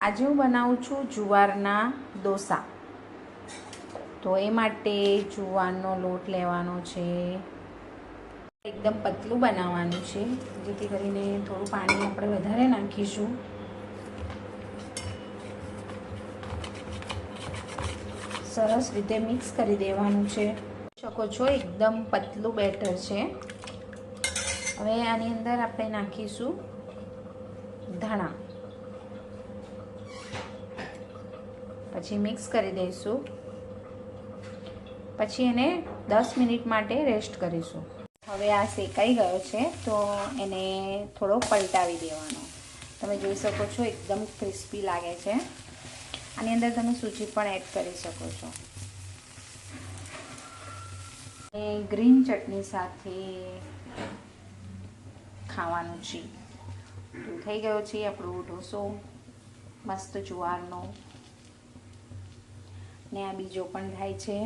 આજે હું બનાવું છું જુવારના ડોસા. તો એ માટે જુવારનો લોટ લેવાનો છે, એકદમ પતલું બનાવવાનું છે, જેથી કરીને થોડું પાણી આપણે વધારે નાખીશું. સરસ રીતે મિક્સ કરી દેવાનું છે. શકો છો એકદમ પતલું બેટર છે. હવે આની અંદર આપણે નાખીશું ધાણા, પછી મિક્સ કરી દઈશું. પછી એને 10 મિનિટ માટે રેસ્ટ કરીશું. હવે આ શેકાઈ ગયો છે, તો એને થોડો પલટાવી દેવાનો. તમે જોઈ શકો છો એકદમ ક્રિસ્પી લાગે છે. આની અંદર તમે સૂજી પણ એડ કરી શકો છો. ગ્રીન ચટણી સાથે ખાવાનું છે. તો થઈ ગયો છે આપણો ઢોસો મસ્ત જુવારનો. ને આ બીજો પણ થાય છે.